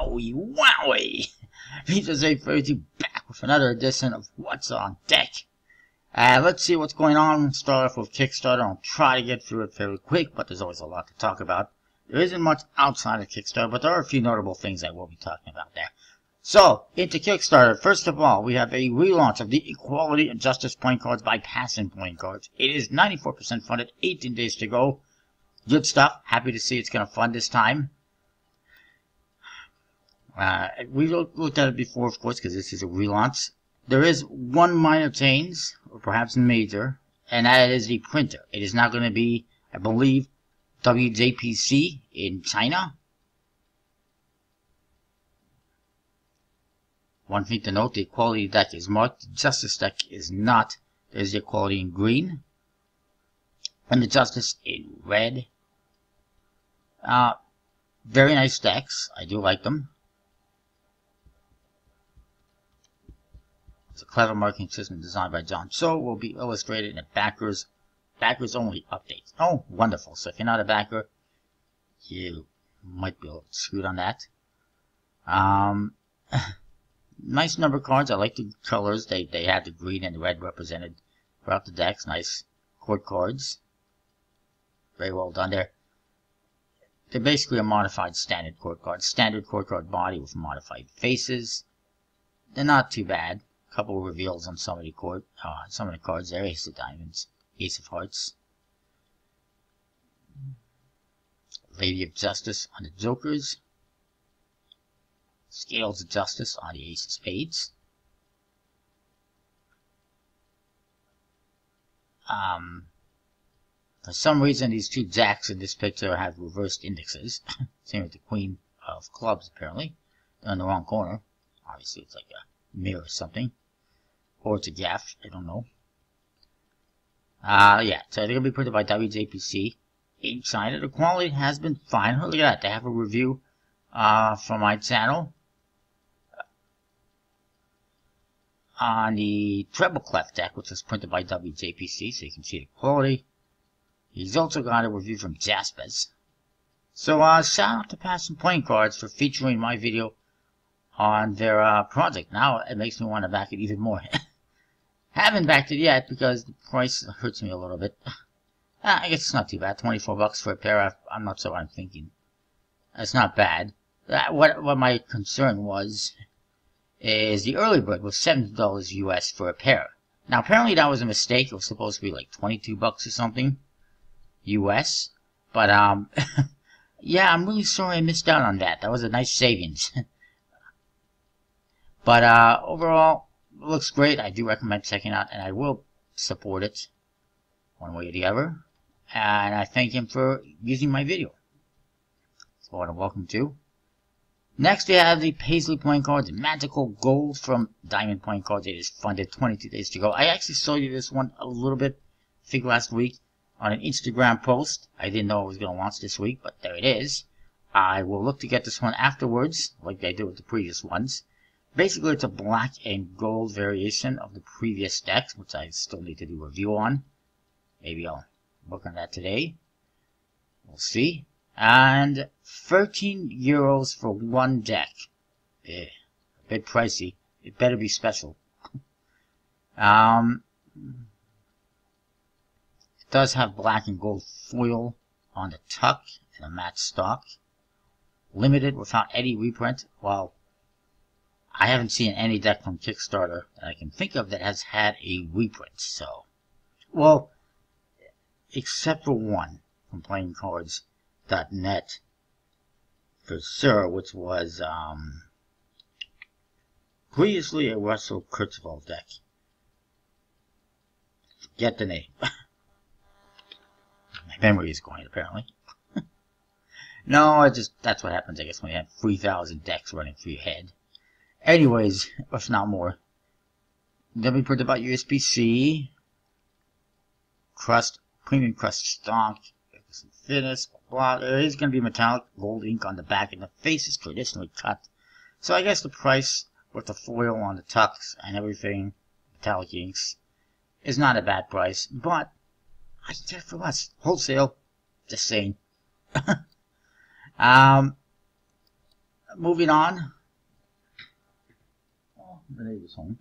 Yowie wowie! Features 832 back with another edition of What's on Deck. Let's see what's going on. We'll start off with Kickstarter. I'll try to get through it fairly quick, but there's always a lot to talk about. There isn't much outside of Kickstarter, but there are a few notable things I will be talking about there. So, into Kickstarter. First of all, we have a relaunch of the Equality and Justice playing cards by Passion playing cards. It is 94% funded, 18 days to go. Good stuff. Happy to see it's going to fund this time. We looked at it before, of course, because this is a relaunch. There is one minor change, or perhaps major, and that is the printer. It is now going to be, I believe, WJPC in China. One thing to note, the Equality deck is marked, the Justice deck is not. There's the Equality in green, and the Justice in red. Very nice decks. I do like them. It's a clever marketing system designed by John Cho. Will be illustrated in a backers only update. Oh, wonderful. So if you're not a backer, you might be a little screwed on that. Nice number cards. I like the colors. They had the green and the red represented throughout the decks. Nice court cards. Very well done there. They're basically a modified standard court card. Standard court card body with modified faces. They're not too bad. A couple of reveals on some of the cards there. Ace of Diamonds, Ace of Hearts. Lady of Justice on the Jokers. Scales of Justice on the Ace of Spades. For some reason, these two jacks in this picture have reversed indexes. Same with the Queen of Clubs, apparently. They're in the wrong corner. Obviously, it's like a mirror or something. Or it's a gaff. I don't know. Yeah, so they're going to be printed by WJPC in China. The quality has been fine. Look at that. They have a review from my channel on the Treble Clef deck, which was printed by WJPC, so you can see the quality. He's also got a review from Jaspers. So, shout out to Passion Playing Cards for featuring my video on their project. Now it makes me want to back it even more. Haven't backed it yet because the price hurts me a little bit. I guess it's not too bad. 24 bucks for a pair. I'm not sure what I'm thinking. That's not bad. What my concern was is the early bird was $70 US for a pair. Now apparently that was a mistake. It was supposed to be like 22 bucks or something US. But yeah, I'm really sorry I missed out on that. That was a nice savings. But overall, it looks great. I do recommend checking out, and I will support it one way or the other. And I thank him for using my video. That's what I'm welcome to. Next, we have the Paisley playing cards, Magical Gold from Diamond playing cards. It is funded, 22 days to go. I actually showed you this one a little bit, I think last week, on an Instagram post. I didn't know it was going to launch this week, but there it is. I will look to get this one afterwards, like I did with the previous ones. Basically, it's a black and gold variation of the previous decks, which I still need to do a review on. Maybe I'll work on that today. We'll see. And 13 euros for one deck. A bit pricey. It better be special. It does have black and gold foil on the tuck and a matte stock. Limited without any reprint. Well, I haven't seen any deck from Kickstarter that I can think of that has had a reprint, so. Well, except for one from playingcards.net for sure, which was previously a Russell Kurzweil deck. Forget the name. My memory is going, apparently. No, that's what happens, I guess, when you have 3,000 decks running through your head. Anyways, if not more. Then we printed about USB-C, crust, premium crust stock, finish, blah. There is going to be metallic gold ink on the back, and the face is traditionally cut. So I guess the price with the foil on the tucks and everything, metallic inks, is not a bad price. But I can get it for less. Wholesale. Just saying. moving on. Oh, the neighbor's home.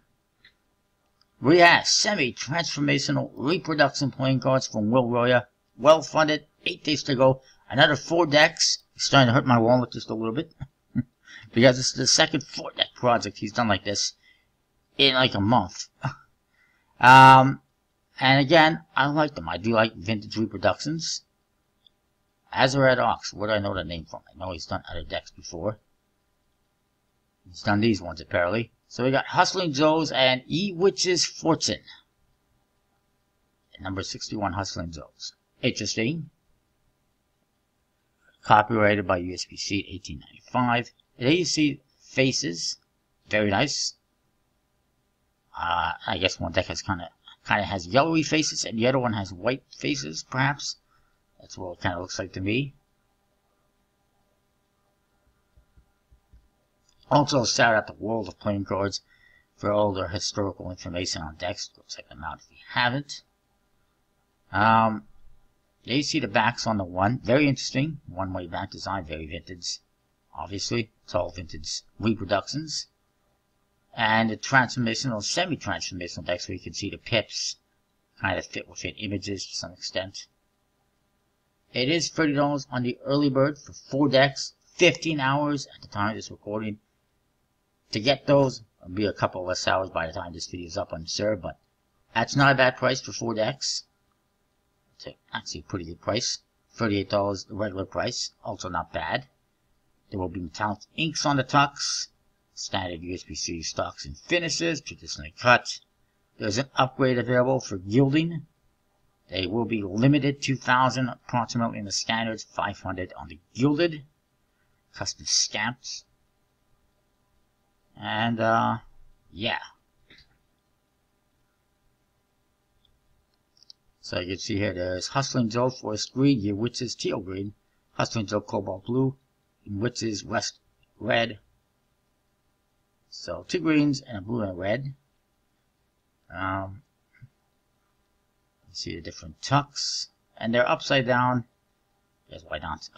We have semi-transformational reproduction playing cards from Will Royer. Well funded, 8 days to go. Another 4 decks. It's starting to hurt my wallet just a little bit. Because this is the second 4 deck project he's done like this in like a month. And again, I like them. I do like vintage reproductions. Azurad Ox, where do I know the name from? I know he's done other decks before. He's done these ones apparently. So we got Hustling Joe's and E-Witch's Fortune. Number 61, Hustling Joe's. Interesting. Copyrighted by USPC 1895. There you see faces. Very nice. I guess one deck has kind of has yellowy faces and the other one has white faces, perhaps. That's what it kind of looks like to me. Also, shout out to World of Playing Cards for all their historical information on decks. Go check them out if you haven't. There you see the backs on the one. Very interesting. One-way back design. Very vintage. Obviously, it's all vintage reproductions. And the transformational, semi-transformational decks where you can see the pips kind of fit within images to some extent. It is $30 on the early bird for 4 decks. 15 hours at the time of this recording. To get those, it'll be a couple less hours by the time this video is up, I'm sure, but that's not a bad price for 4 decks. It's actually a pretty good price. $38 the regular price, also not bad. There will be metallic inks on the tucks, standard USB-C stocks and finishes, traditionally cut. There's an upgrade available for gilding. They will be limited 2,000 approximately in the standards, 500 on the gilded, custom stamped. And, yeah. So you can see here, there's Hustling Joe Forest Green, your Witch's Teal Green, Hustling Joe Cobalt Blue, and Witch's West Red. So 2 greens and a blue and a red. You see the different tucks, and they're upside down. Yes, why not?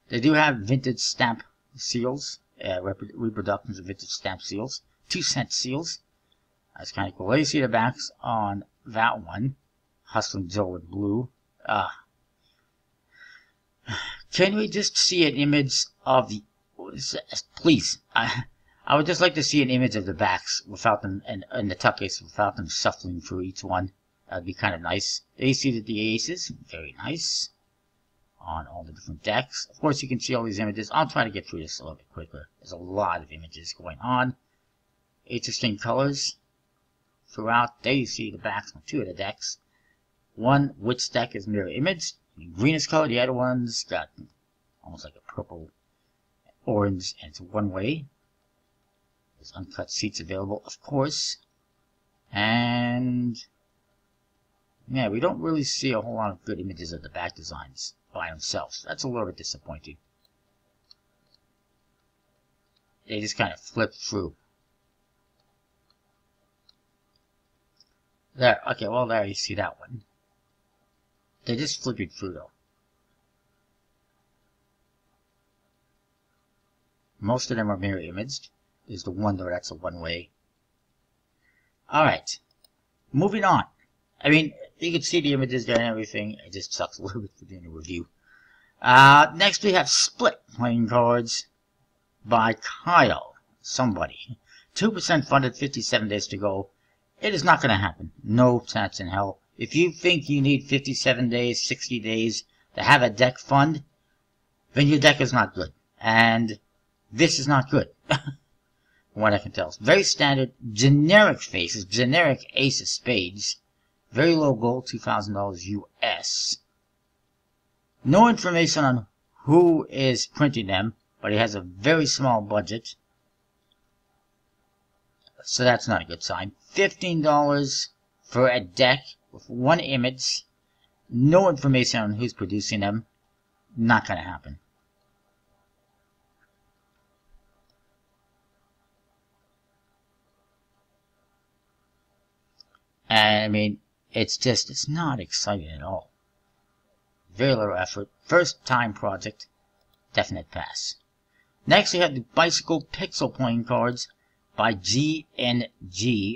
They do have vintage stamp seals. Reproductions of vintage stamp seals, 2-cent seals. That's kind of cool. You see the backs on that one, Hustling Joe with blue. Can we just see an image of the? Please, I would just like to see an image of the backs without them and the tuck aces without them shuffling through each one. That'd be kind of nice. There you see the aces, very nice. On all the different decks. Of course, you can see all these images. I'll try to get through this a little bit quicker. There's a lot of images going on. Interesting colors throughout. There you see the backs on 2 of the decks. One, which deck is mirror image. The greenest color. The other one's got almost like a purple, orange, and it's one way. There's uncut seats available, of course. And yeah, we don't really see a whole lot of good images of the back designs by themselves. That's a little bit disappointing. They just kind of flip through. There, okay, well there you see that one. They just flip it through though. Most of them are mirror imaged. There's the one though, that's a one-way. Alright, moving on. I mean, you can see the images there and everything. It just sucks a little bit for doing a review. Next we have Split Playing Cards by Kyle. Somebody. 2% funded, 57 days to go. It is not going to happen. No chance in hell. If you think you need 57 days, 60 days to have a deck fund, then your deck is not good. And this is not good. From what I can tell. It's very standard, generic faces, generic ace of spades. Very low gold, $2,000 US. No information on who is printing them, but he has a very small budget. So that's not a good sign. $15 for a deck with 1 image. No information on who's producing them. Not going to happen. And I mean, it's not exciting at all. Very little effort. First time project. Definite pass. Next, we have the Bicycle Pixel playing cards by GNG.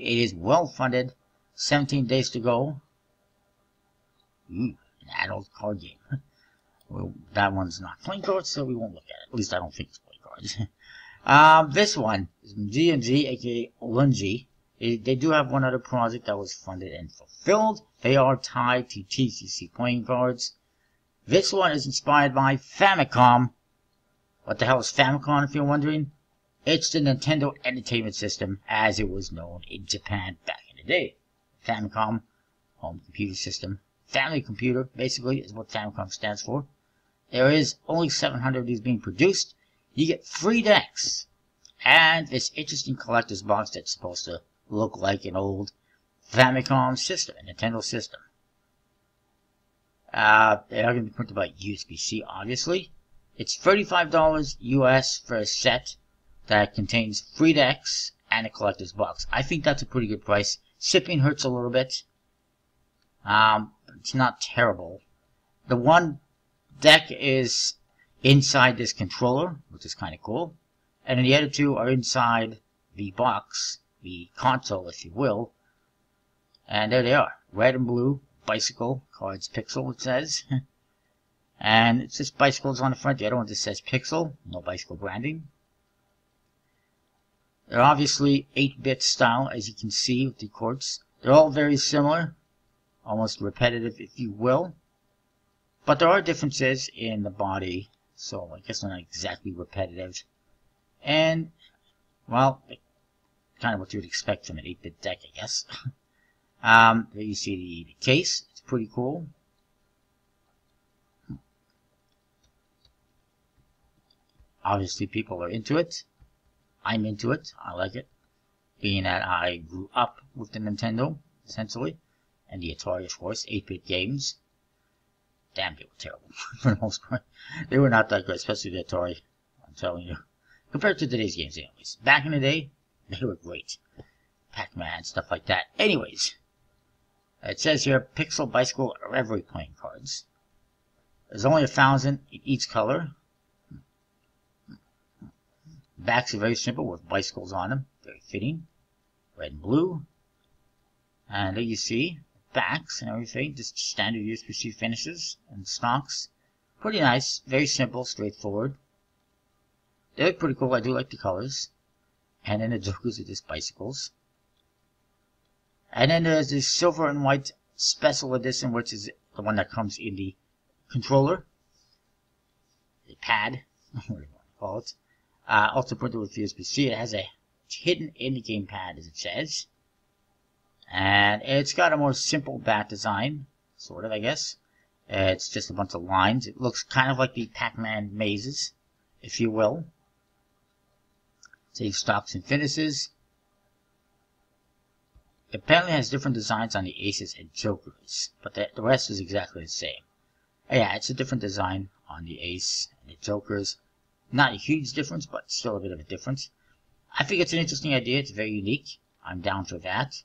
It is well funded. 17 days to go. Ooh, an adult card game. Well, that one's not playing cards, so we won't look at it. At least I don't think it's playing cards. This one is from GNG, aka Lungi. They do have one other project that was funded and fulfilled. They are tied to TCC playing cards. This one is inspired by Famicom. What the hell is Famicom, if you're wondering? It's the Nintendo Entertainment System, as it was known in Japan back in the day. Famicom, home computer system. Family computer, basically, is what Famicom stands for. There is only 700 of these being produced. You get 3 decks. And this interesting collector's box that's supposed to look like an old Famicom system, a Nintendo system. They are going to be printed by USB-C, obviously. It's $35 US for a set that contains 3 decks and a collector's box. I think that's a pretty good price. Shipping hurts a little bit. It's not terrible. The one deck is inside this controller, which is kind of cool. And then the other 2 are inside the box, the console, if you will. And there they are. Red and blue, Bicycle, cards Pixel, it says. And it's just bicycles on the front. The other one just says Pixel, no bicycle branding. They're obviously 8-bit style, as you can see with the quartz. They're all very similar, almost repetitive, if you will. But there are differences in the body, so I guess they're not exactly repetitive. And, well, kind of what you would expect from an 8-bit deck, I guess. There you see the case. It's pretty cool. Obviously, people are into it. I'm into it. I like it. Being that I grew up with the Nintendo, essentially, and the Atari, of course, 8-bit games. Damn, they were terrible for the most part. They were not that good, especially the Atari, I'm telling you. Compared to today's games, anyways. Back in the day, they were great. Pac-Man, stuff like that. Anyways, it says here, Pixel Bicycle Reverie playing cards. There's only 1,000 in each color. Backs are very simple with bicycles on them. Very fitting. Red and blue. And there you see backs and everything. Just standard USB-C finishes and stocks. Pretty nice. Very simple. Straightforward. They look pretty cool. I do like the colors. And then the jokers are just bicycles. And then there's this silver and white special edition, which is the one that comes in the controller. The pad. Whatever you want to call it. Also printed with USB-C. It has a hidden in-the-game pad, as it says. And it's got a more simple back design, sort of, I guess. It's just a bunch of lines. It looks kind of like the Pac-Man mazes, if you will. Save stocks and finishes. It apparently has different designs on the aces and jokers, but the rest is exactly the same. Yeah, it's a different design on the ace and the jokers. Not a huge difference, but still a bit of a difference. I think it's an interesting idea. It's very unique. I'm down for that.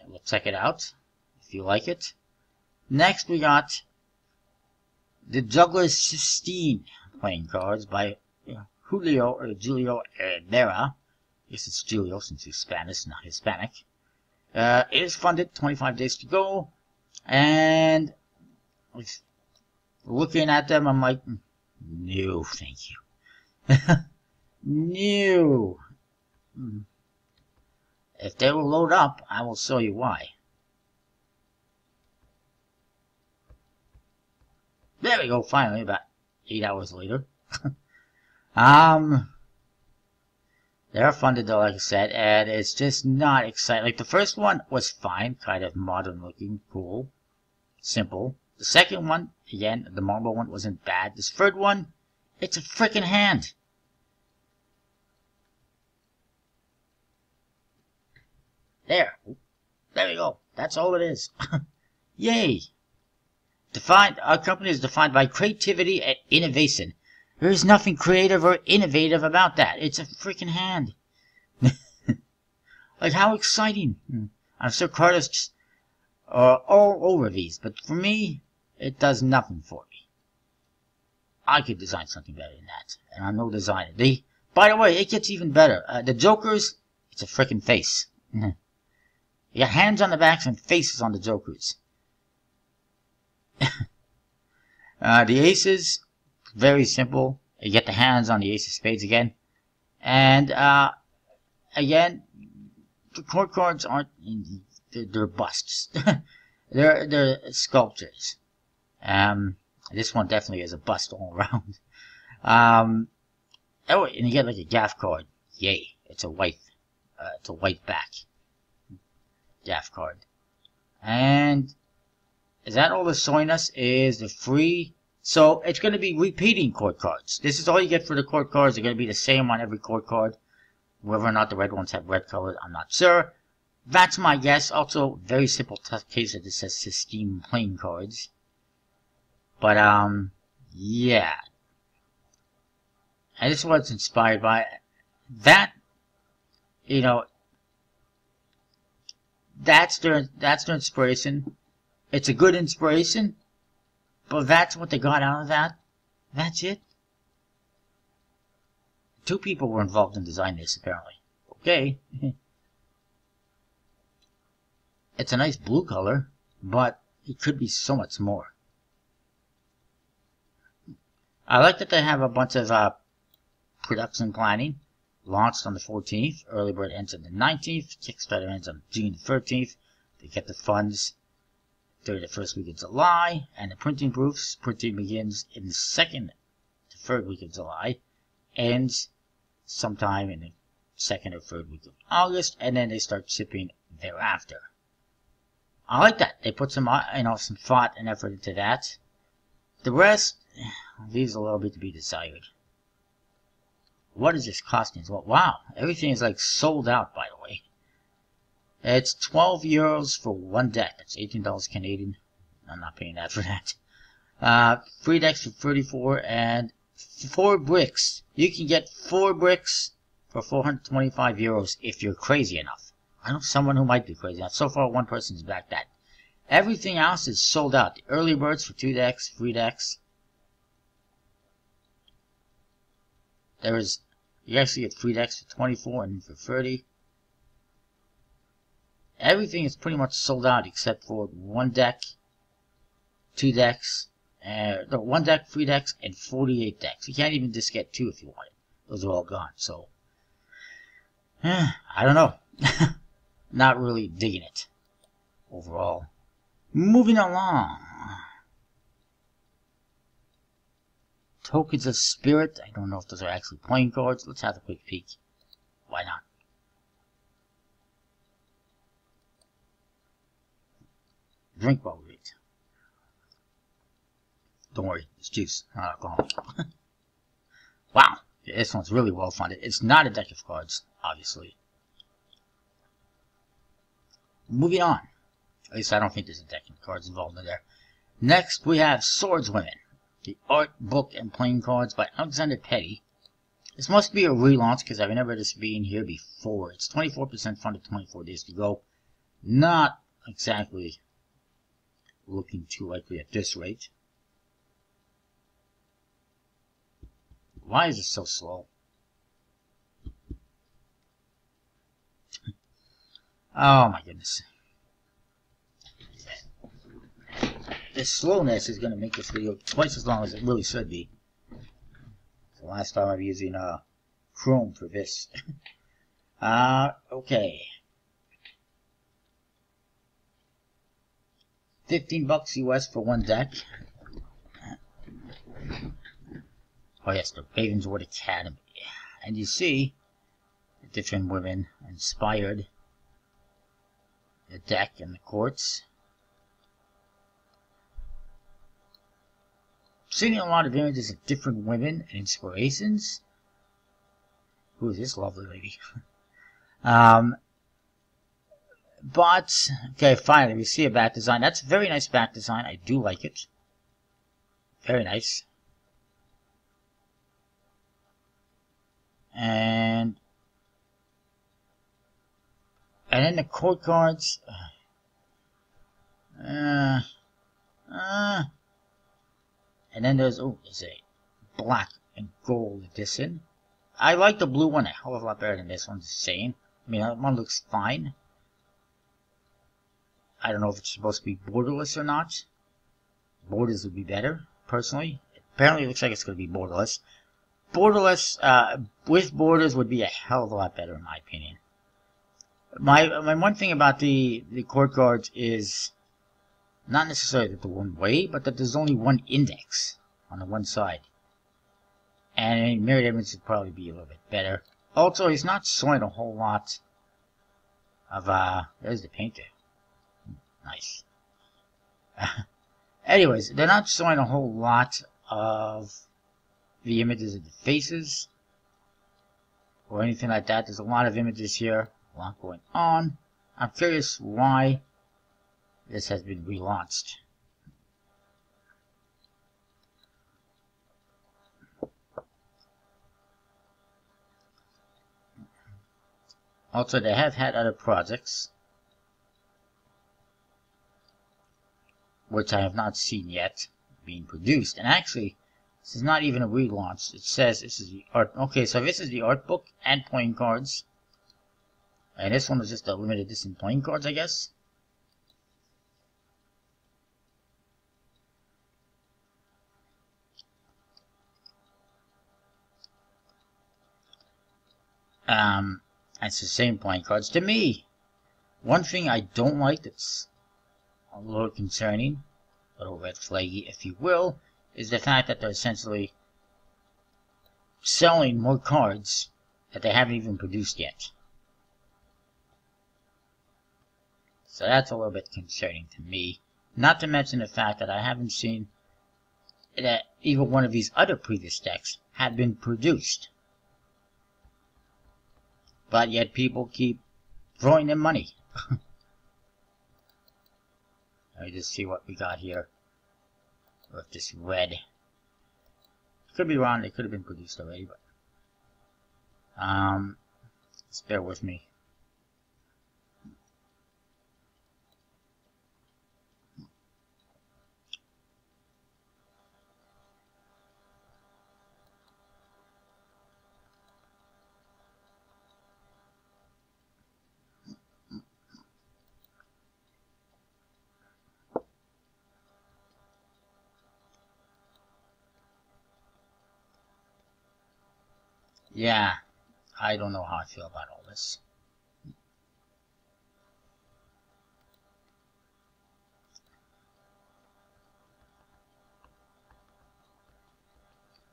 We'll check it out if you like it. Next, we got the Juggler Sistine playing cards by Julio or Julio Herrera. I guess it's Julio since he's Spanish, not Hispanic. It is funded, 25 days to go. And looking at them, I'm like, no, thank you. No. If they will load up, I will show you why. There we go, finally, about 8 hours later. They're funded though, like I said, and it's just not exciting. Like, the first one was fine, kind of modern looking, cool, simple. The second one, again, the marble one wasn't bad. This third one, it's a freaking hand. There we go. That's all it is. Yay. Our company is defined by creativity and innovation. There is nothing creative or innovative about that. It's a freaking hand. Like, how exciting. I'm sure artists are all over these, but for me, it does nothing for me. I could design something better than that. And I'm no designer. By the way, it gets even better. The Jokers, it's a frickin' face. You got hands on the backs and faces on the Jokers. The Aces, very simple. You get the hands on the Ace of Spades again. And, again, the court cards aren't, they're busts. they're sculptures. This one definitely is a bust all around. Oh, and you get like a gaff card. Yay. It's a white back. Gaff card. And is that all the showing us is the free? So it's going to be repeating court cards. This is all you get for the court cards. They're going to be the same on every court card. Whether or not the red ones have red colors, I'm not sure. That's my guess. Also, very simple case that this says Systeme playing cards. But, yeah. And this is what it's inspired by. That, you know, that's their inspiration. It's a good inspiration, but that's what they got out of that. That's it. 2 people were involved in designing this, apparently. Okay. It's a nice blue color, but it could be so much more. I like that they have a bunch of production planning. Launched on the 14th. Early bird ends on the 19th. Kickstarter ends on June the 13th. They get the funds during the first week of July. And the printing proofs. Printing begins in the second to third week of July. Ends sometime in the second or third week of August. And then they start shipping thereafter. I like that. They put some, some thought and effort into that. The rest leaves a little bit to be desired. What is this costing? Well, wow, everything is like sold out, by the way. It's 12 euros for 1 deck. That's $18 Canadian. I'm not paying that for that. 3 decks for 34 and 4 bricks. You can get 4 bricks for 425 euros if you're crazy enough. I know someone who might be crazy enough. So far, one person's backed that. Everything else is sold out. The early birds for 2 decks, 3 decks. You actually get 3 decks for 24 and for 30. Everything is pretty much sold out except for 1 deck, 2 decks, 1 deck, 3 decks, and 48 decks. You can't even just get 2 if you want it. Those are all gone. So, I don't know. Not really digging it overall. Moving along. Tokens of Spirit. I don't know if those are actually playing cards. Let's have a quick peek. Why not? Drink while we read. Don't worry, it's juice, not alcohol. Wow, this one's really well funded. It's not a deck of cards, obviously. Moving on. At least I don't think there's a deck of cards involved in there. Next, we have Swordswomen. The Art, Book, and Playing Cards by Alexander Petty. This must be a relaunch because I remember this being here before. It's 24% funded, 24 days to go. Not exactly looking too likely at this rate. Why is it so slow? Oh my goodness. This slowness is going to make this video twice as long as it really should be. The last time I'm using Chrome for this. Okay. $15 US for 1 deck. Oh yes, the Ravenswood Academy. And you see the different women inspired the deck and the courts. Seeing a lot of images of different women and inspirations. Who is this lovely lady? But, okay, finally, we see a back design. That's a very nice back design. I do like it. Very nice. And then the court cards. And then there's a black and gold edition. I like the blue one a hell of a lot better than this one, just saying. I mean, that one looks fine. I don't know if it's supposed to be borderless or not. Borders would be better, personally. Apparently it looks like it's going to be borderless. Borderless, with borders would be a hell of a lot better in my opinion. My one thing about the court cards is not necessarily that they're one way, but that there's only one index on the one side. And mirrored image would probably be a little bit better. Also, he's not showing a whole lot of, there's the painter. Nice. Anyways, they're not showing a whole lot of the images of the faces or anything like that. There's a lot of images here, a lot going on. I'm curious why this has been relaunched. Also, they have had other projects, which I have not seen yet, being produced. And actually, this is not even a relaunch. It says this is the art. Okay, so this is the art book and playing cards. And this one was just a limited edition playing cards, I guess. It's the same playing cards. To me, one thing I don't like that's a little concerning, a little red flaggy, if you will, is the fact that they're essentially selling more cards that they haven't even produced yet. So that's a little bit concerning to me. Not to mention the fact that I haven't seen that even one of these other previous decks had been produced. But yet people keep throwing in money. Let me just see what we got here with this red. Could be wrong, it could have been produced already, but just bear with me. Yeah, I don't know how I feel about all this.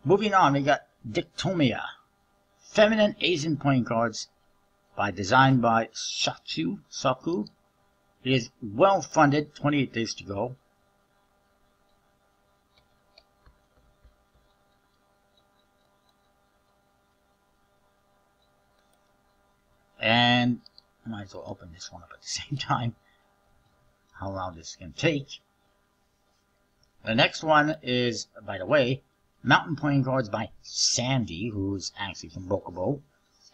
Moving on, we got Dictomia. Feminine Asian playing cards designed by Saku. It is well funded, 28 days to go. And I might as well open this one up at the same time. How long this is going to take. The next one is, by the way, Mountain Playing Cards by Sandy, who's actually from Bokobo.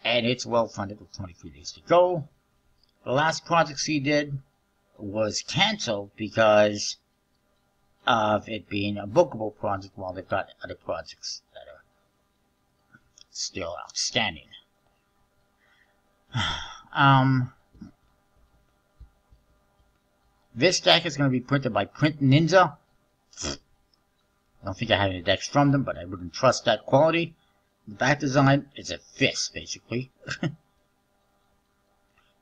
And it's well funded with 23 days to go. The last project she did was canceled because of it being a Bokobo project while they've got other projects that are still outstanding. This deck is going to be printed by Print Ninja. I don't think I have any decks from them, but I wouldn't trust that quality. The back design is a fist, basically.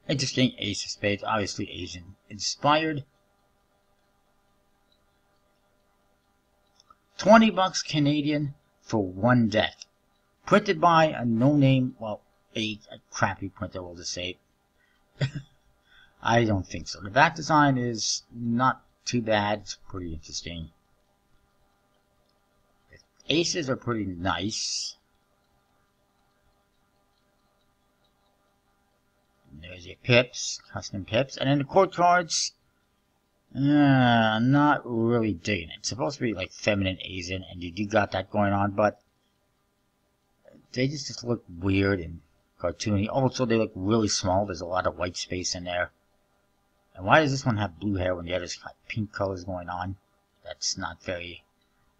Interesting Ace of Spades, obviously Asian inspired. $20 Canadian for one deck. Printed by a no-name, well, a crappy printer, we'll just say. I don't think so. The back design is not too bad. It's pretty interesting. The aces are pretty nice. There's your pips, custom pips. And then the court cards, not really digging it. It's supposed to be like feminine Asian, and you do got that going on, but they just look weird and cartoony. Also, they look really small. There's a lot of white space in there. And why does this one have blue hair when the others got pink colors going on? That's not very...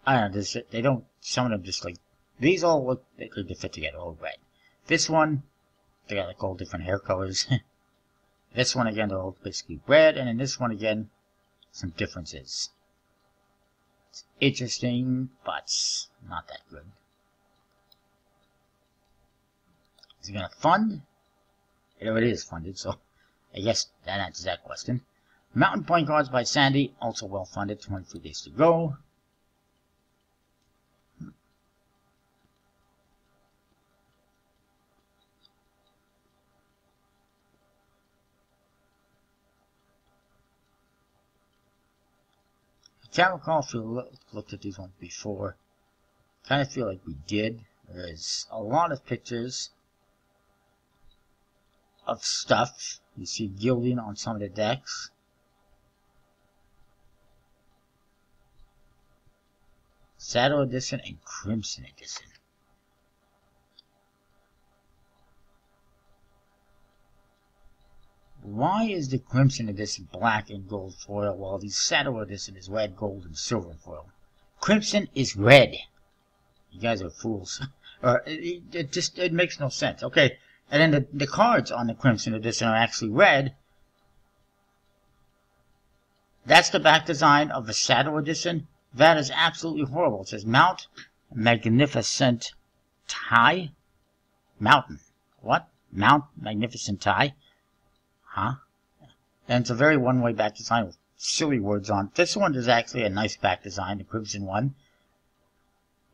I don't know, they don't... Some of them just like These all look, they could fit together, all red. This one, they got like all different hair colors. This one again, they're all basically red, and in this one again, some differences. It's interesting, but not that good. Is it gonna fund? It already is funded, so I guess that answers that question. Mountain Point Cards by Sandy, also well funded, 23 days to go. I can't recall if we looked at these ones before. Kind of feel like we did. There's a lot of pictures of stuff. You see gilding on some of the decks. Shadow Edition and Crimson Edition. Why is the Crimson Edition black and gold foil while the Shadow Edition is red, gold, and silver foil? Crimson is red. You guys are fools. It makes no sense. Okay, and then the cards on the Crimson Edition are actually red. That's the back design of the Shadow Edition. That is absolutely horrible. It says Mount Magnificent Tie. Mountain. What? Mount Magnificent Tie? Huh? And it's a very one-way back design with silly words on it. This one is actually a nice back design, the Crimson one.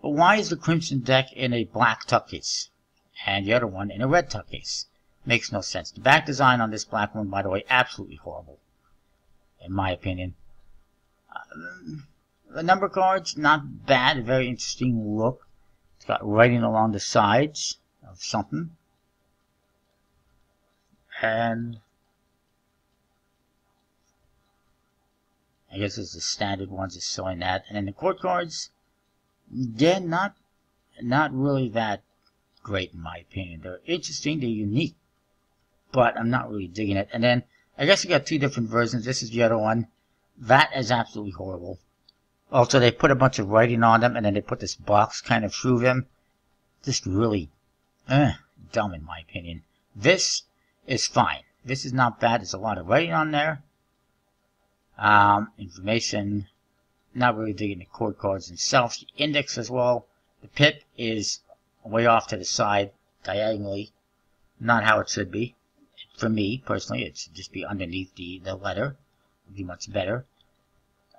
But why is the Crimson deck in a black tuck case? And the other one in a red tuck case? Makes no sense. The back design on this black one, by the way, absolutely horrible. In my opinion. The number cards, not bad. A very interesting look. It's got writing along the sides of something. And I guess it's the standard ones just showing that. And then the court cards, they're not really that great in my opinion. They're interesting, they're unique, but I'm not really digging it. And then I guess you got two different versions. This is the other one. That is absolutely horrible. Also, they put a bunch of writing on them, and then they put this box kind of through them. Just really dumb in my opinion. This is fine. This is not bad. There's a lot of writing on there. Information. Not really digging the court cards themselves. The index as well. The pip is way off to the side, diagonally. Not how it should be. For me, personally, it should just be underneath the letter. Would be much better.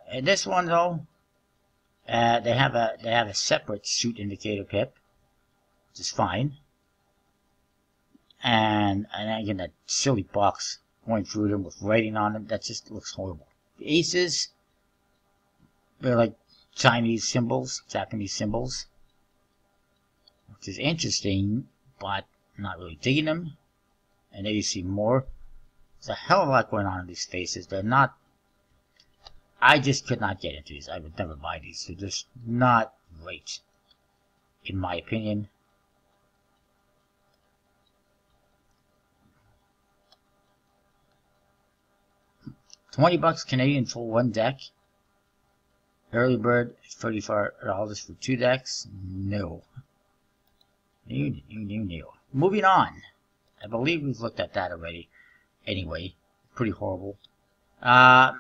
And this one, though, they have a separate shoot indicator pip, which is fine. And again, that silly box going through them with writing on them, that just looks horrible. The aces, they're like Chinese symbols, Japanese symbols, which is interesting, but I'm not really digging them. And there you see more. There's a hell of a lot going on in these faces. They're not, I just could not get into these. I would never buy these. They're just not great, in my opinion. $20 Canadian for one deck. Early bird, $34 for two decks. No. No. Moving on. I believe we've looked at that already. Anyway, pretty horrible. The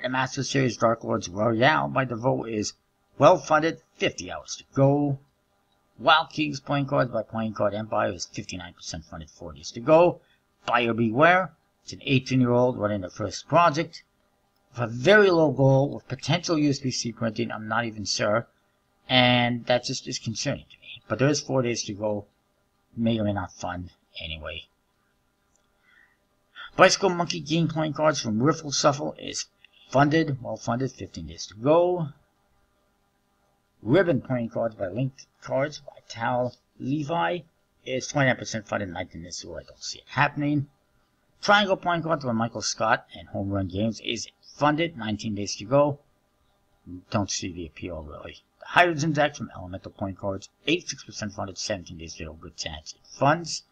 Master Series Dark Lords Royale by DeVoe is well funded, 50 hours to go. Wild Kings Playing Cards by Playing Card Empire is 59% funded, 4 days to go. Buyer beware. It's an 18-year-old running their first project. With a very low goal with potential USB-C printing, I'm not even sure. And that just is concerning to me. But there is 4 days to go. May or may not fund anyway. Bicycle Monkey Game Playing Cards from Riffle Shuffle is funded, well funded, 15 days to go. Ribbon Playing Cards by Linked Cards by Tal Levi is 29% funded, 19 days to go. I don't see it happening. Triangle Playing Cards by Michael Scott and Home Run Games is funded, 19 days to go. Don't see the appeal really. The Hydrogen deck from Elemental Playing Cards, 86% funded, 17 days to go. Good chance it funds.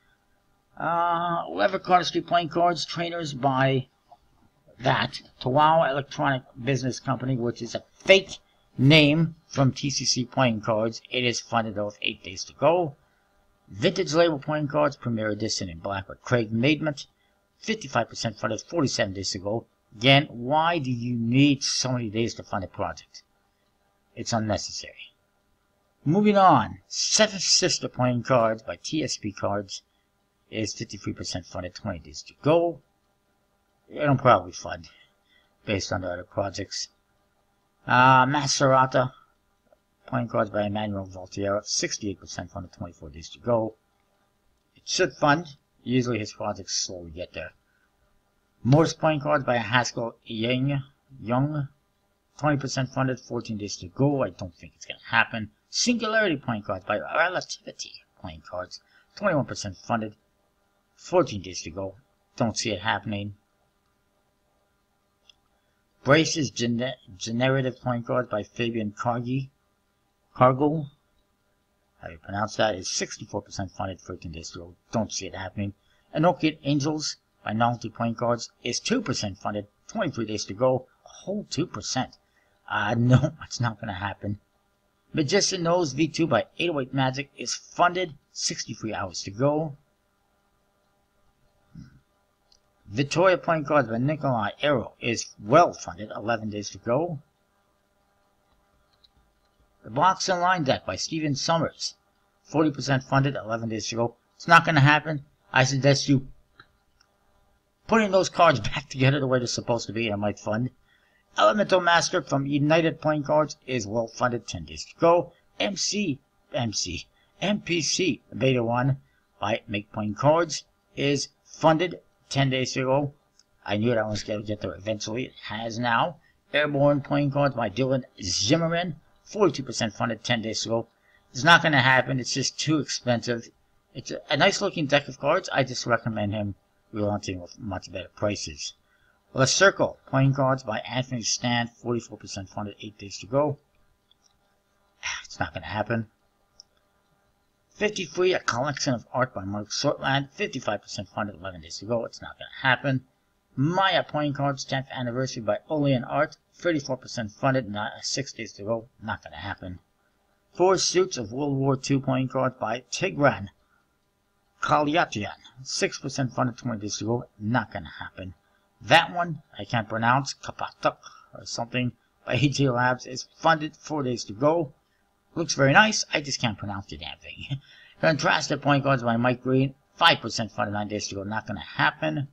Lever Cardistry Playing Cards, Trainers by that Tawau Electronic Business Company, which is a fake Name from TCC playing cards. It is funded with 8 days to go. Vintage label playing cards, Premier Edition in black with Craig Maidment. 55% funded, 47 days to go. Again, why do you need so many days to fund a project? It's unnecessary. Moving on, Seven Sister playing cards by TSP Cards is 53% funded, 20 days to go. It'll probably fund based on the other projects. Macerata playing cards by Emmanuel Voltaire, 68% funded, 24 days to go. It should fund. Usually his projects slowly get there. Morse playing cards by Haskell Young, 20% funded, 14 days to go. I don't think it's going to happen. Singularity playing cards by Relativity playing cards, 21% funded, 14 days to go. Don't see it happening. Braces Generative playing cards by Fabian Cargo, how you pronounce that, is 64% funded, 13 days to go. Don't see it happening. Enochian Angels by Novelty playing cards is 2% funded, 23 days to go. A whole 2%. No, it's not going to happen. Magician Knows V2 by 808 Magic is funded, 63 hours to go. Victoria playing cards by Nikolai Arrow is well funded, 11 days to go. The Box and Line deck by Steven Summers, 40% funded, 11 days to go. It's not going to happen. I suggest you putting those cards back together the way they're supposed to be, and it might fund. Elemental Master from United playing cards is well funded, 10 days to go. MPC Beta 1 by Make Playing Cards is funded, 10 days to go. I knew that was going to get there eventually. It has now. Airborne playing cards by Dylan Zimmerman, 42% funded, 10 days to go. It's not going to happen. It's just too expensive. It's a nice looking deck of cards. I just recommend him relaunching with much better prices. The Circle playing cards by Anthony Stan, 44% funded, 8 days to go. It's not going to happen. 50 Free, a collection of art by Mark Sortland, 55% funded, 11 days to go. It's not going to happen. Maya playing cards, 10th anniversary by Olean Art, 34% funded, 6 days to go. Not going to happen. 4 Suits of World War II playing cards by Tigran Kalyatian, 6% funded, 20 days to go. Not going to happen. That one, I can't pronounce, Kapatuk or something, by AJ Labs, is funded, 4 days to go. Looks very nice, I just can't pronounce the damn thing. Contrasted playing cards by Mike Green, 5% funded, 9 days to go. Not going to happen.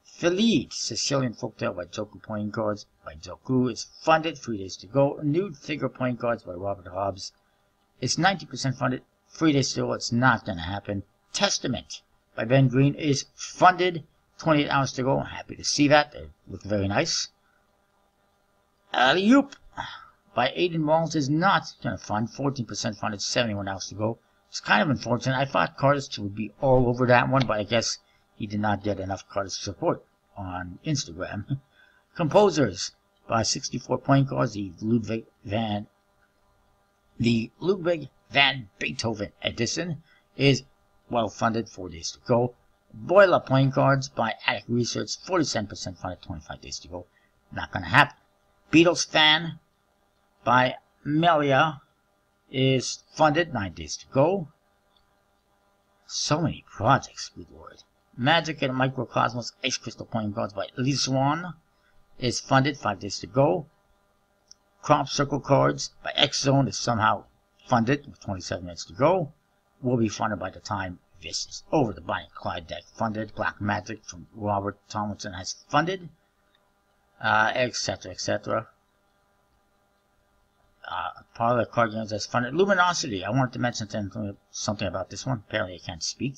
Philid, Sicilian Folktale by Joku playing cards by Joku is funded, 3 days to go. Nude Figure playing cards by Robert Hobbs is 90% funded, 3 days to go. It's not going to happen. Testament by Ben Green is funded, 28 hours to go. I'm happy to see that. They look very nice. Alley-oop by Aiden Walls is not going to fund, 14% funded, 71 hours to go. It's kind of unfortunate. I thought Cardist would be all over that one, but I guess he did not get enough Cardist support on Instagram. Composers by 64 playing cards, the Ludwig van Beethoven edition is well funded, 4 days to go. Boiler playing cards by Attic Research, 47% funded, 25 days to go. Not going to happen. Beatles Fan by Melia is funded, 9 days to go. So many projects, good lord. Magic and Microcosmos Ice Crystal playing cards by Elise Swan is funded, 5 days to go. Crop Circle cards by X Zone is somehow funded, with 27 minutes to go. Will be funded by the time this is over. The Bonnie and Clyde deck funded. Black Magic from Robert Tomlinson has funded, etc., etc. Part of the card games has funded. Luminosity. I wanted to mention something about this one. Apparently I can't speak.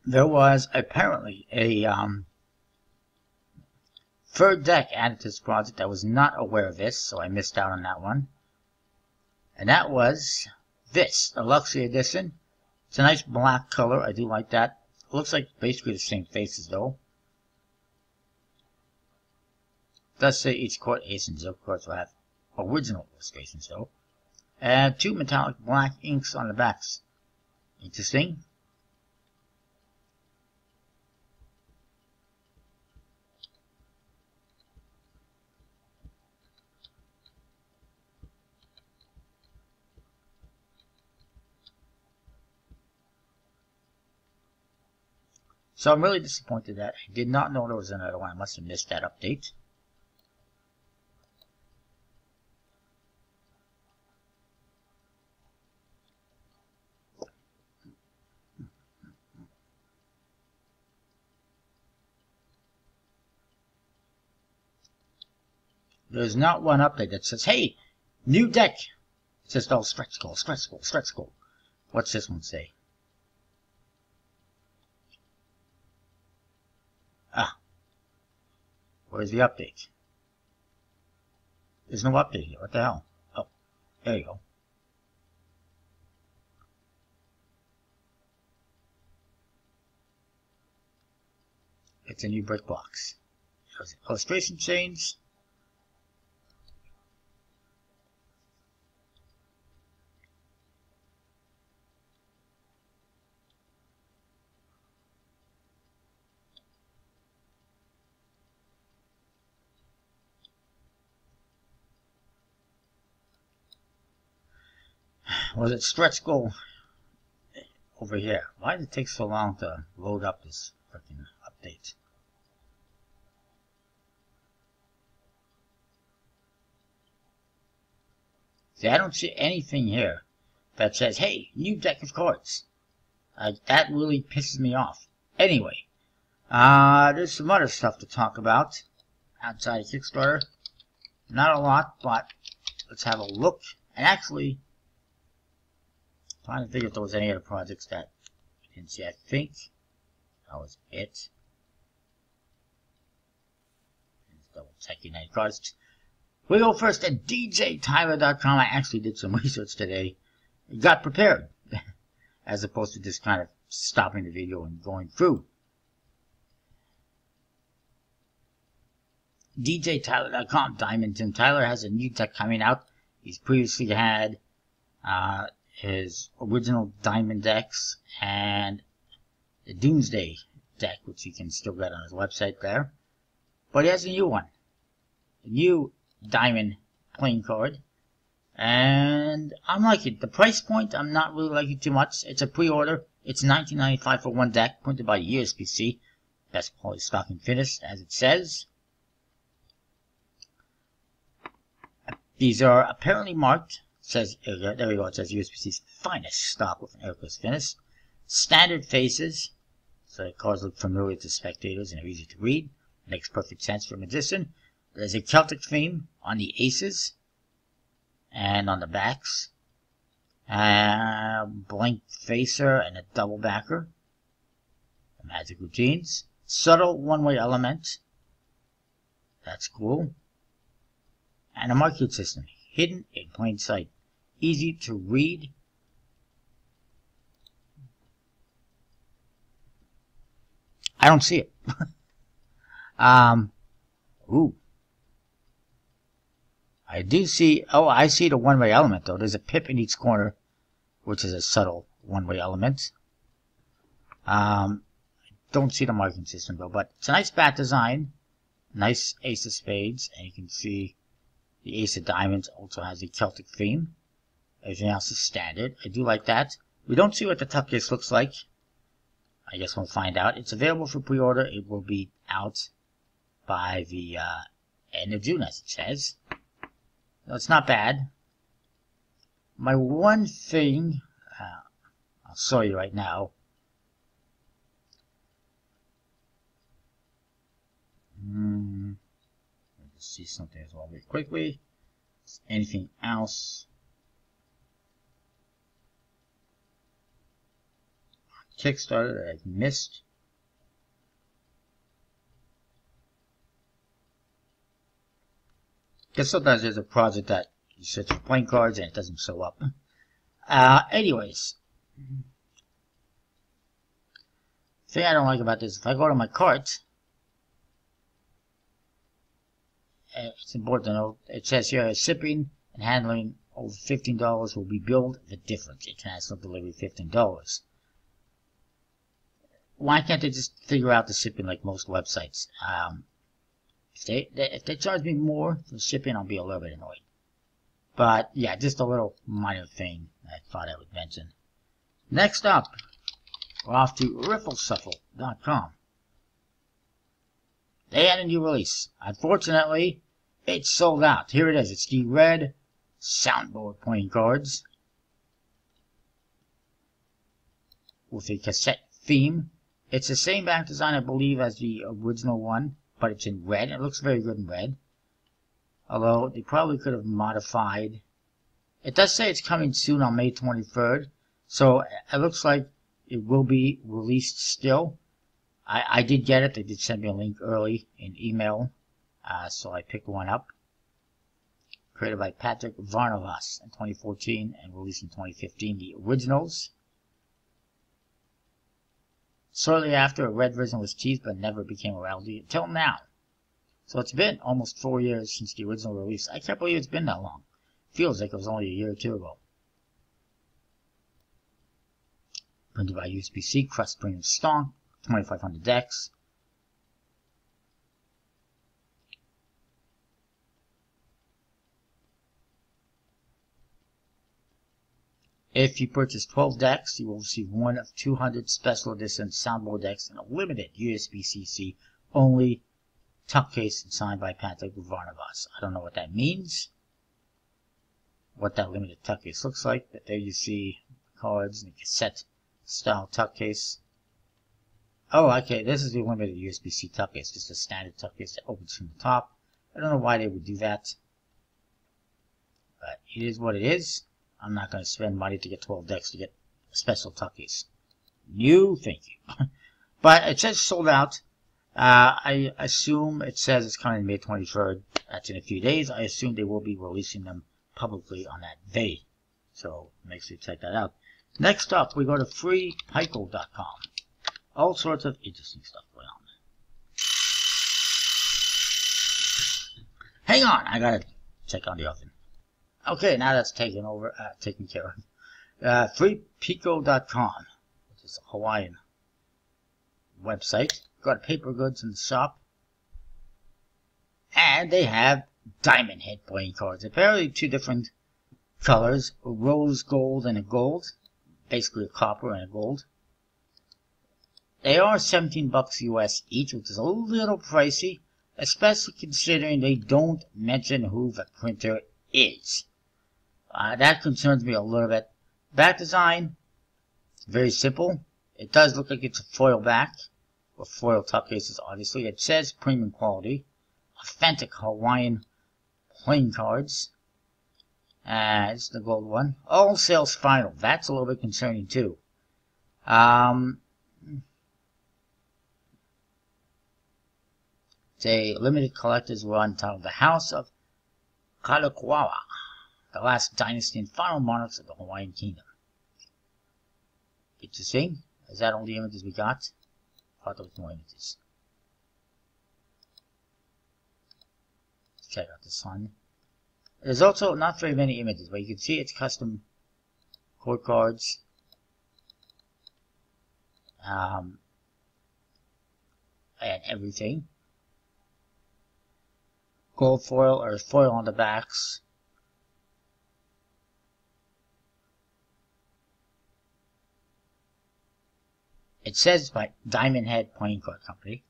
There was apparently a third deck added to this project. I was not aware of this, so I missed out on that one. And that was this, the Luxury Edition. It's a nice black color. I do like that. It looks like basically the same faces, though. It does say each court Ace and Zilk cards will have original illustrations, though. And 2 metallic black inks on the backs. Interesting. So I'm really disappointed that I did not know there was another one. I must have missed that update. There's not one update that says, hey, new deck. It says, oh, stretch goal, stretch goal, stretch goal. What's this one say? Ah. Where's the update? There's no update here. What the hell? Oh, there you go. It's a new brick box. Illustration change. Was it stretch goal over here? Why did it take so long to load up this freaking update? See, I don't see anything here that says, hey, new deck of cards. That really pisses me off. Anyway, there's some other stuff to talk about outside of Kickstarter. Not a lot, but let's have a look. And actually, trying to think if there was any other projects that I didn't see. I think that was it. Just double checking any cards. We go first at djtyler.com. I actually did some research today. Got prepared. As opposed to just kind of stopping the video and going through. djtyler.com. Diamond Tim Tyler has a new deck coming out. He's previously had his original Diamond decks and the Doomsday deck, which you can still get on his website there. But he has a new one. A new Diamond playing card. And I'm liking it. The price point, I'm not really liking too much. It's a pre-order. It's $19.95 for one deck, printed by USPC. Best quality stock and finish, as it says. These are apparently marked. It says, there we go. It says USPC's finest stock with an airless finish. Standard faces. So the cards look familiar to spectators and are easy to read. Makes perfect sense for a magician. There's a Celtic theme on the aces. And on the backs, blank facer and a double backer. Magic routines. Subtle one-way element. That's cool. And a market system. Hidden in plain sight. Easy to read. I don't see it. Ooh. I do see, oh, I see the one-way element, though. There's a pip in each corner, which is a subtle one-way element. Don't see the marking system, though, but it's a nice bat design. Nice ace of spades, and you can see the ace of diamonds also has a Celtic theme. Everything else is standard. I do like that. We don't see what the tough case looks like. I guess we'll find out. It's available for pre-order. It will be out by the end of June, as it says. No, it's not bad. My one thing, I'll show you right now. Let's see something as well very quickly. Anything else? Kickstarter that I've missed. Because sometimes there's a project that you search for playing cards and it doesn't show up. Anyways. The thing I don't like about this, if I go to my cart, it's important to note, it says here, shipping and handling over $15 will be billed the difference. International delivery $15. Why can't they just figure out the shipping like most websites? If they charge me more for shipping, I'll be a little bit annoyed. But yeah, just a little minor thing I thought I would mention. Next up, we're off to riffleshuffle.com. they had a new release. Unfortunately, it's sold out. Here it is. It's the red soundboard playing cards with a cassette theme. It's the same back design, I believe, as the original one, but it's in red. It looks very good in red. Although, they probably could have modified. It does say it's coming soon on May 23rd. So, it looks like it will be released still. I did get it. They did send me a link early in email. So I picked one up. Created by Patrick Varnavas in 2014 and released in 2015. The originals. Shortly after, a red version was teased but never became a reality until now. So it's been almost 4 years since the original release. I can't believe it's been that long. Feels like it was only a year or two ago. Printed by USB-C, crust premium stock, 2,500 decks. If you purchase 12 decks, you will receive one of 200 special edition soundboard decks in a limited USB-C only tuck case and signed by Patrick Varnavas. I don't know what that means, what that limited tuck case looks like, but there you see the cards in the cassette style tuck case. Oh, okay, this is the limited USB-C tuck case, just a standard tuck case that opens from the top. I don't know why they would do that, but it is what it is. I'm not going to spend money to get 12 decks to get a special tuck case. No, thank you. But it says sold out. I assume it says it's coming May 23rd. That's in a few days. I assume they will be releasing them publicly on that day. So make sure you check that out. Next up, we go to freeplayingcarddecks.com. All sorts of interesting stuff going on. Hang on, I gotta check on the oven. Okay, now that's taken care of. Freeplayingcarddecks.com, which is a Hawaiian website. Got paper goods in the shop. And they have diamond head playing cards. Apparently 2 different colors, a rose gold and a gold. Basically a copper and a gold. They are $17 US each, which is a little pricey, especially considering they don't mention who the printer is. That concerns me a little bit. Back design, very simple. It does look like it's a foil back, or foil tuck cases, obviously. It says premium quality, authentic Hawaiian playing cards. It's the gold one. All sales final. That's a little bit concerning too. It's a limited collector's run titled The House of Kalakaua, the last dynasty and final monarchs of the Hawaiian Kingdom. Interesting. Is that all the images we got? I thought there was more images. Let's check out this one. There's also not very many images, but you can see it's custom court cards. And everything. Gold foil or foil on the backs. It says by Diamond Head Playing Card Company,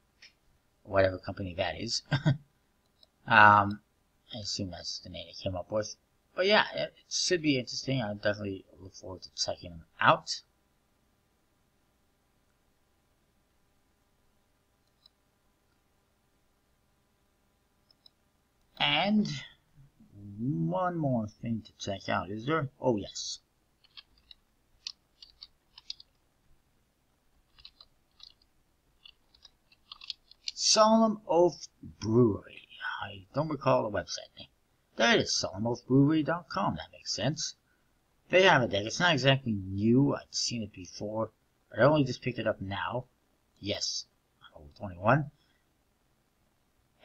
whatever company that is. I assume that's the name they came up with. But yeah, it should be interesting. I definitely look forward to checking them out. And one more thing to check out, is there? Oh yes. Solemn Oath Brewery. I don't recall the website name. There it is, solemnoathbrewery.com. That makes sense. They have a deck. It's not exactly new. I'd seen it before, but I only just picked it up now. Yes, I'm over 21.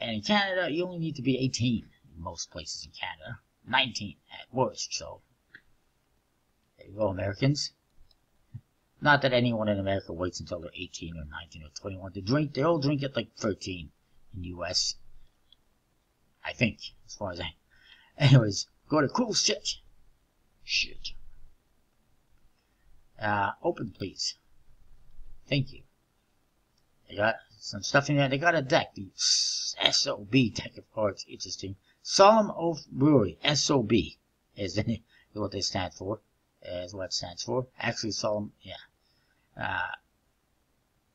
And in Canada, you only need to be 18 in most places in Canada. 19 at worst, so there you go, Americans. Not that anyone in America waits until they're 18 or 19 or 21 to drink. They all drink at like 13 in the US. I think, as far as I... Anyways, go to cool shit. Shit. Open, please. Thank you. They got some stuff in there. They got a deck, the SOB deck of cards. Interesting. Solemn Oath Brewery, SOB is what they stand for. Is what it stands for. Actually, Solemn, yeah.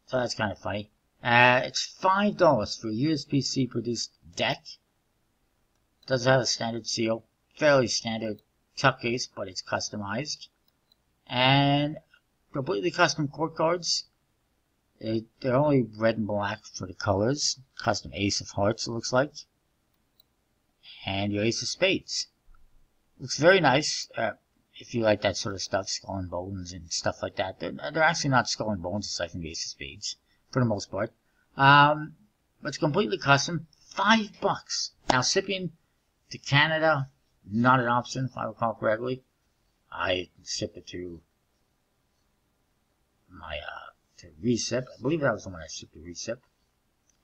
So that's kind of funny. It's $5 for a USPC produced deck. Does have a standard seal, fairly standard tuck case, but it's customized. And completely custom court cards. They're only red and black for the colors. Custom Ace of Hearts, it looks like. And your Ace of Spades. Looks very nice. If you like that sort of stuff, Skull and Bones and stuff like that. They're actually not Skull and Bones, aside from the Ace of Spades, for the most part. But it's completely custom. $5. Now, shipping to Canada, not an option, if I recall correctly. I shipped it to my, to Recip. I believe that was the one I shipped to Recip.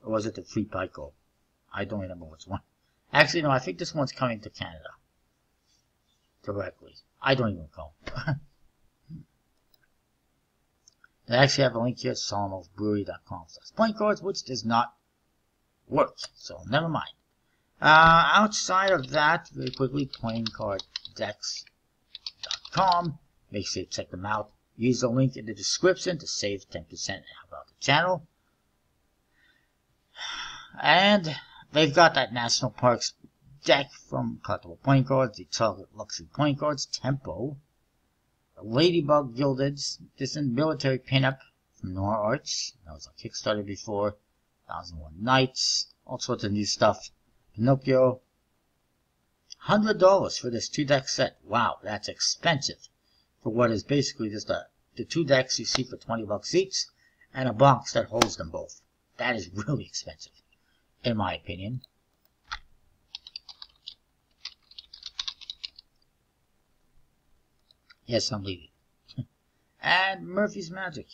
Or was it the Free Pico? I don't remember which one. Actually, no, I think this one's coming to Canada. Directly. I don't even know. They actually have a link here, solemnoathbrewery.com/playing cards, which does not work. So, never mind. Outside of that, very quickly, playingcarddecks.com. Make sure you check them out. Use the link in the description to save 10% about the channel. And they've got that National Parks deck from Collectible Playing Cards, the Chocolate Luxury Playing Cards, Tempo, Ladybug Gilded, this is military pinup from Noir Arts. That was on Kickstarter before. 1001 Nights, all sorts of new stuff. Pinocchio. $100 for this 2-deck set. Wow, that's expensive for what is basically just the 2 decks you see for $20 each and a box that holds them both. That is really expensive, in my opinion. Yes, I'm leaving. And Murphy's Magic.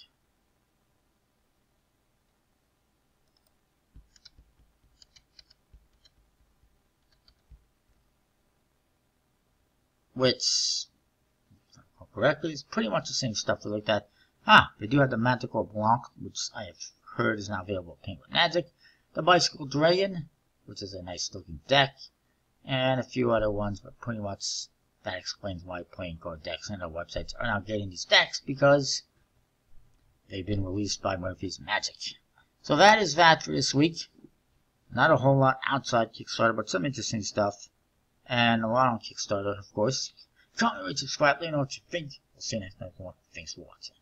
Which, if I recall correctly, is pretty much the same stuff we looked at. They do have the Manticore Blanc, which I have heard is now available at Penguin Magic. The Bicycle Dragon, which is a nice looking deck. And a few other ones, but pretty much that explains why playing card decks and other websites are now getting these decks, because they've been released by Murphy's Magic. So that is that for this week. Not a whole lot outside Kickstarter, but some interesting stuff. And a lot on Kickstarter, of course. Comment, rate, subscribe, let me know what you think. We'll see you next time. Thanks for watching.